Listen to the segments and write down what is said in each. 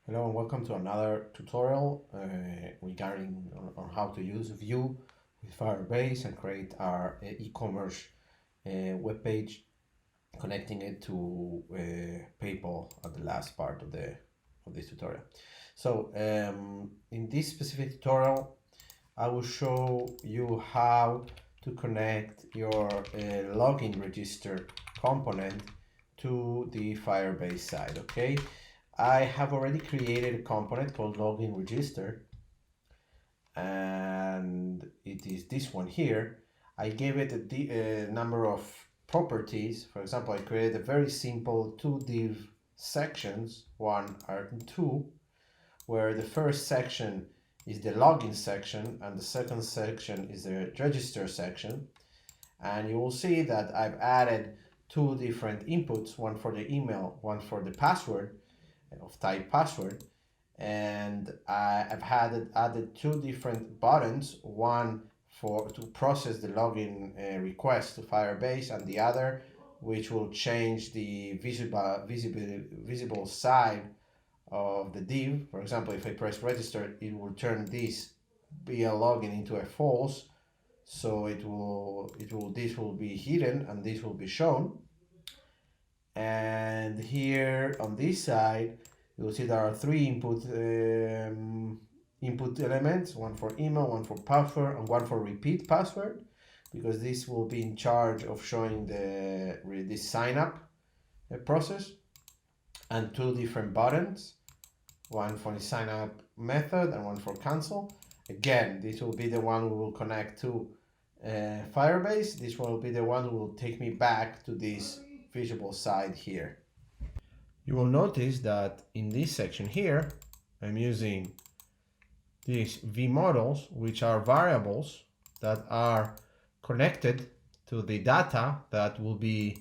Hello and welcome to another tutorial regarding on how to use Vue with Firebase and create our e-commerce web page, connecting it to PayPal at the last part of this tutorial. So in this specific tutorial, I will show you how to connect your login register component to the Firebase side. Okay. I have already created a component called Login Register, and it is this one here. I gave it a number of properties. For example, I created a very simple two div sections, 1 and 2, where the first section is the login section and the second section is the register section. And you will see that I've added two different inputs, one for the email, one for the password of type password, and I've added two different buttons, one to process the login request to Firebase, and the other which will change the visible side of the div. For example, if I press register, it will turn this be a login into a false, so this will be hidden and this will be shown. And here on this side, you'll see there are three input elements, one for email, one for password, and one for repeat password, because this will be in charge of showing this sign up process, and two different buttons, one for the sign up method and one for cancel. Again, this will be the one we will connect to Firebase. This will be the one who will take me back to this visible side here. You will notice that in this section here, I'm using these V models, which are variables that are connected to the data that will be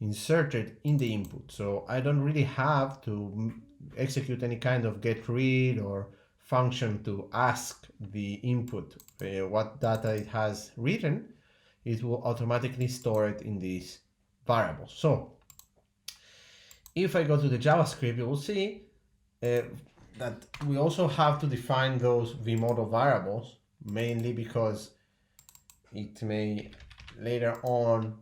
inserted in the input. So I don't really have to execute any kind of get read or function to ask the input what data it has written. It will automatically store it in these variables. So if I go to the JavaScript, you will see that we also have to define those vModel variables, mainly because it may later on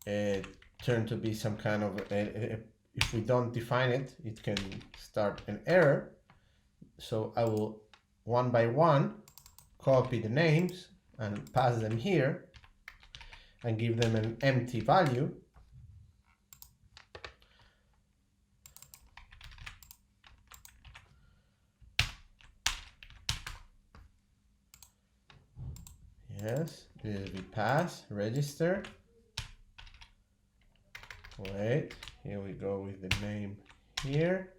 turn to be some kind of, if we don't define it, it can start an error. So I will one by one copy the names and pass them here and give them an empty value. Yes, this will be pass, register. Wait, here we go with the name here.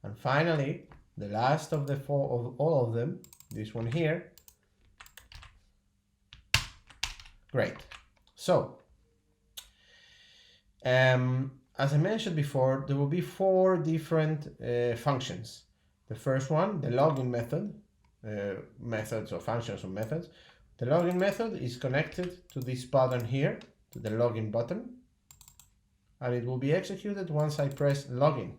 And finally, the last of the four of all of them, this one here. Great. So, as I mentioned before, there will be four different functions. The first one, the login method, methods or functions or methods. The login method is connected to this button here, to the login button, and it will be executed once I press login.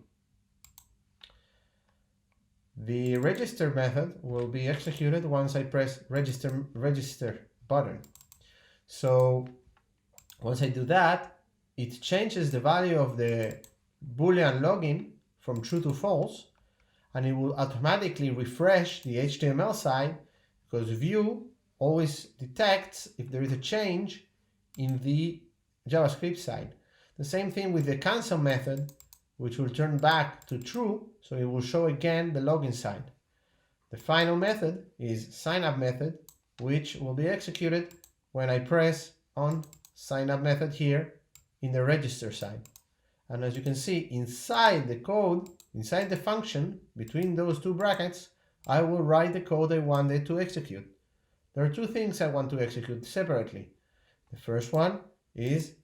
The register method will be executed once I press register button. So once I do that, it changes the value of the Boolean login from true to false, and it will automatically refresh the HTML side, because Vue always detects if there is a change in the JavaScript side. The same thing with the cancel method, which will turn back to true, so it will show again the login side. The final method is sign up method, which will be executed when I press on sign up method here in the register side. And as you can see, inside the code, inside the function, between those two brackets, I will write the code I wanted to execute. There are two things I want to execute separately. The first one is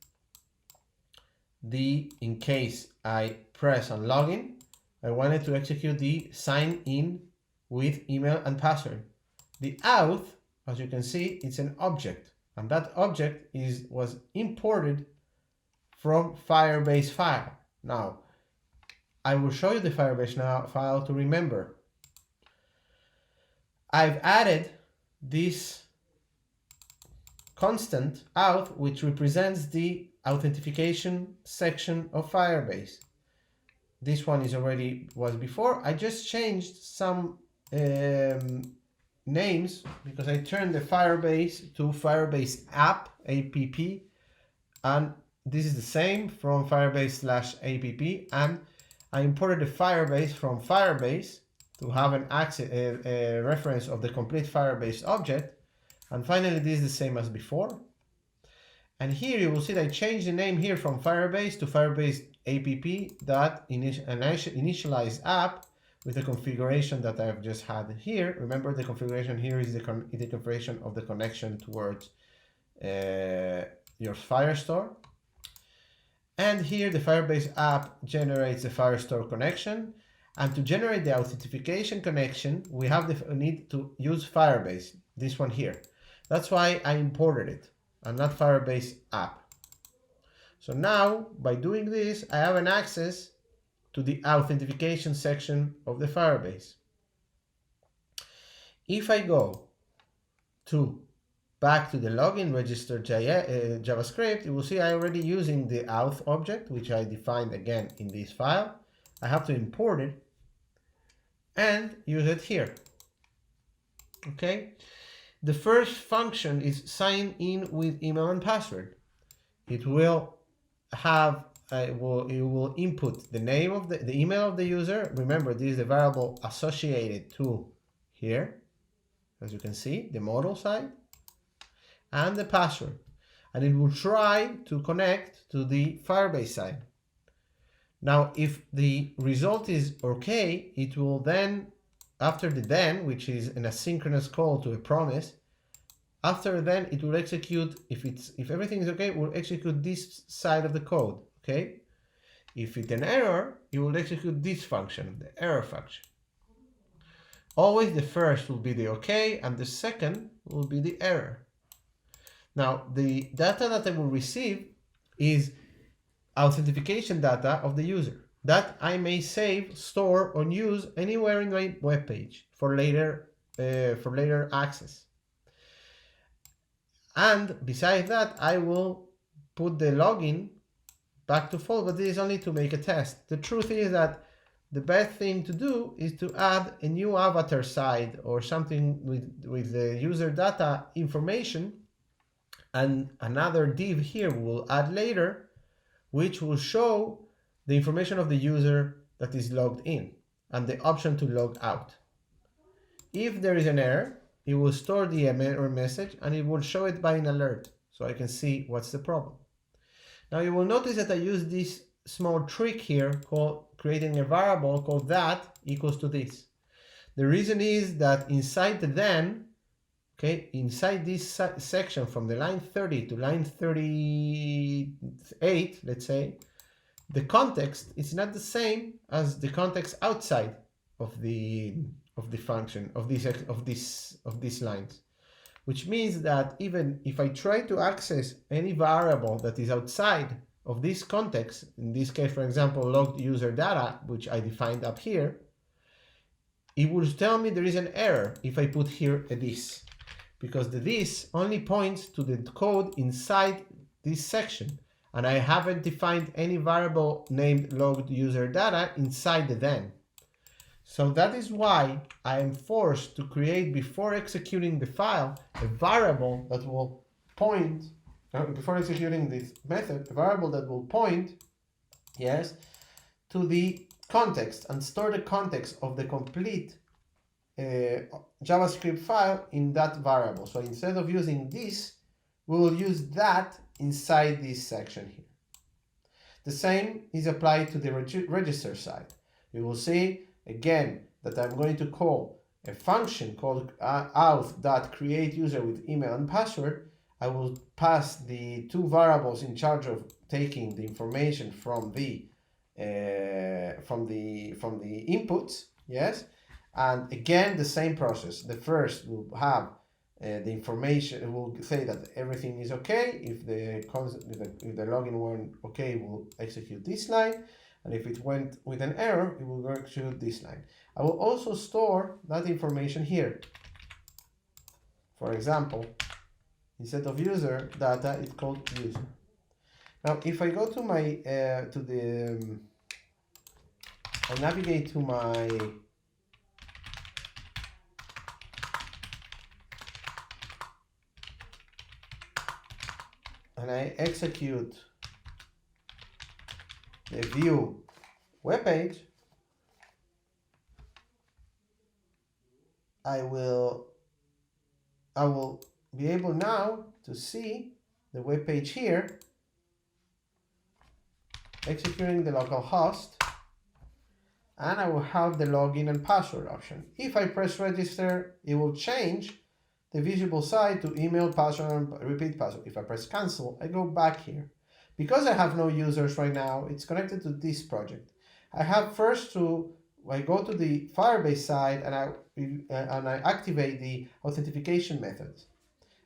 in case I press on login, I wanted to execute the sign in with email and password. The auth, as you can see, it's an object, and that object was imported from Firebase file. Now, I will show you the Firebase Now file to remember. I've added this constant auth, which represents the authentication section of Firebase. This one is already was before. I just changed some names because I turned the Firebase to Firebase app, APP, and this is the same from Firebase/app, and I imported the Firebase from Firebase to have an access, a reference of the complete Firebase object. And finally, this is the same as before. And here you will see that I changed the name here from Firebase to Firebase app.initialize app with the configuration that I've just had here. Remember, the configuration here is the configuration of the connection towards your Firestore. And here the Firebase app generates the Firestore connection. And to generate the authentication connection, we have the need to use Firebase, this one here. That's why I imported it and not Firebase app. So now, by doing this, I have an access to the authentication section of the Firebase. If I go back to the login register JavaScript, you will see I already using the auth object, which I defined again in this file. I have to import it and use it here. Okay. The first function is sign in with email and password. It will have it will input the name of the email of the user. Remember, this is the variable associated to here, as you can see, the model side, and the password. And it will try to connect to the Firebase side. Now, if the result is okay, it will then, after the then, which is an asynchronous call to a promise, after then it will execute, if everything is okay, it will execute this side of the code, okay? If it's an error, it will execute this function, the error function. Always the first will be the okay, and the second will be the error. Now, the data that I will receive is authentication data of the user that I may save, store, or use anywhere in my web page for later access. And besides that, I will put the login back to false, but this is only to make a test. The truth is that the best thing to do is to add a new avatar side or something with the user data information, and another div here we'll add later, which will show the information of the user that is logged in and the option to log out. If there is an error, it will store the error message and it will show it by an alert, so I can see what's the problem. Now you will notice that I use this small trick here called creating a variable called that equals to this. The reason is that inside the then, okay, inside this section from the line 30 to line 38, let's say, the context is not the same as the context outside of the function of these lines, which means that even if I try to access any variable that is outside of this context, in this case, for example, logged user data, which I defined up here, it will tell me there is an error if I put here a this, because the this only points to the code inside this section, and I haven't defined any variable named logged user data inside the then. So that is why I am forced to create, before executing the file, a variable that will point, before executing this method, a variable that will point, yes, to the context and store the context of the complete JavaScript file in that variable. So instead of using this, we will use that inside this section here. The same is applied to the register side. You will see again that I'm going to call a function called auth.createUser with email and password. I will pass the two variables in charge of taking the information from the inputs, yes, and again the same process. The first will have the information. It will say that everything is okay. If the login weren't okay, we'll execute this line, And if it went with an error, it will go to this line. I will also store that information here. For example, instead of user data, it's called user. Now, if I go to my I navigate to my and I execute the VUE Webpage, I will be able now to see the web page here, executing the local host, and I will have the login and password option. If I press register, it will change the visible side to email, password, and repeat password. If I press cancel, I go back here. Because I have no users right now, it's connected to this project. I have first to, I go to the Firebase side and I activate the authentication methods.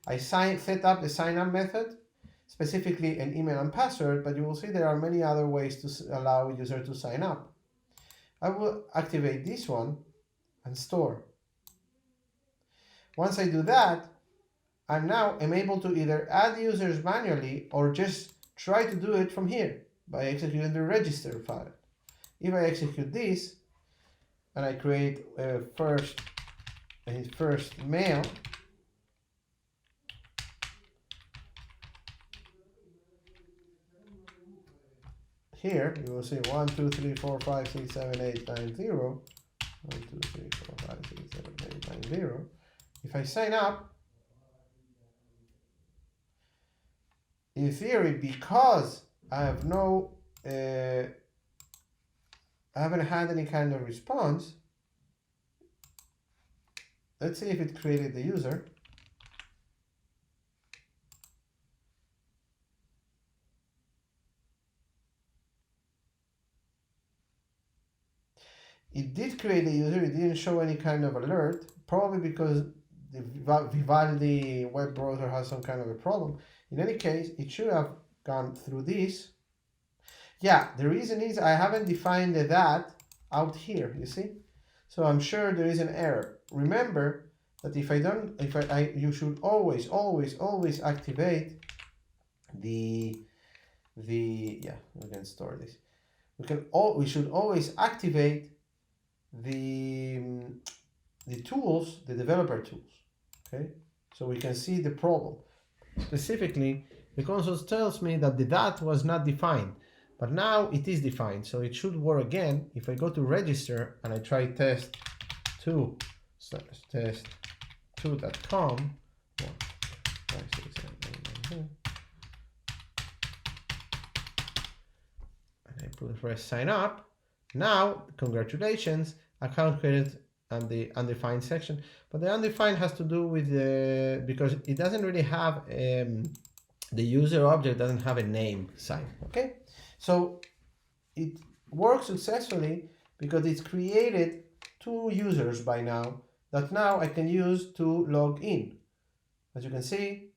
I set up the sign up method, specifically an email and password, but you will see there are many other ways to allow a user to sign up. I will activate this one and store. Once I do that, I'm able to either add users manually or just try to do it from here by executing the register file. If I execute this and I create a first mail, here you will see 1, 2, 3, 4, 5, 6, 7, 8, 9, 0. 1, 2, 3, 4, 5, 6, 7, 8, 9, 0. If I sign up, in theory, because I have I haven't had any kind of response, let's see if it created the user. It did create a user, it didn't show any kind of alert, probably because the Vivaldi web browser has some kind of a problem. In any case, it should have gone through this. Yeah, the reason is I haven't defined that out here, you see? So I'm sure there is an error. Remember that you should always activate yeah, we can store this. We should always activate the tools, the developer tools, okay? So we can see the problem. Specifically, the console tells me that the that was not defined, but now it is defined, so it should work again. If I go to register and I try test2.com, and I press sign up, now, congratulations, account created and the undefined section. But the undefined has to do with because it doesn't really have, the user object doesn't have a name sign, okay? So it works successfully because it's created 2 users by now that now I can use to log in. As you can see,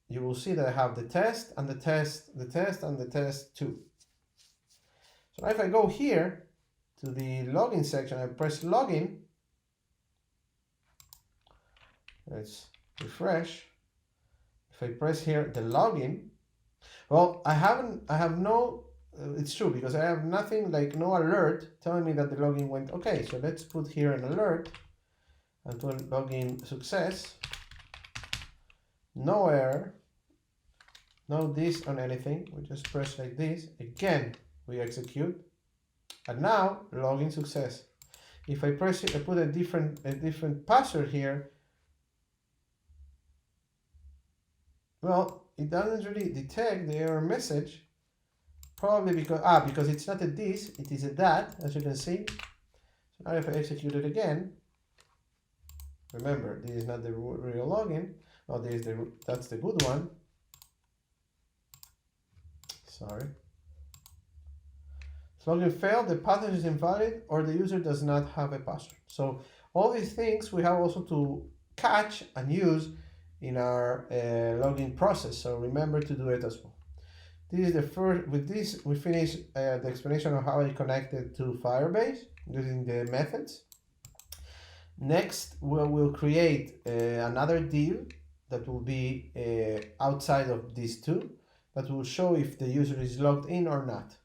you will see that I have the test and the test and the test 2. So if I go here to the login section, I press login. Let's refresh. If I press here the login, well, it's true because I have nothing, like no alert telling me that the login went okay. So let's put here an alert and put login success. No error, no this on anything. We just press like this. Again, we execute, and now login success. If I press it, I put a different password here. Well, it doesn't really detect the error message, probably because it's not a this, it is a that, as you can see. So now if I execute it again, remember this is not the real login. Oh, that's the good one. Sorry. Login failed, the password is invalid, or the user does not have a password. So all these things we have also to catch and use in our login process. So remember to do it as well. This is the first. With this, we finish the explanation of how I connected to Firebase using the methods. Next, we will create another div that will be outside of these two, that will show if the user is logged in or not.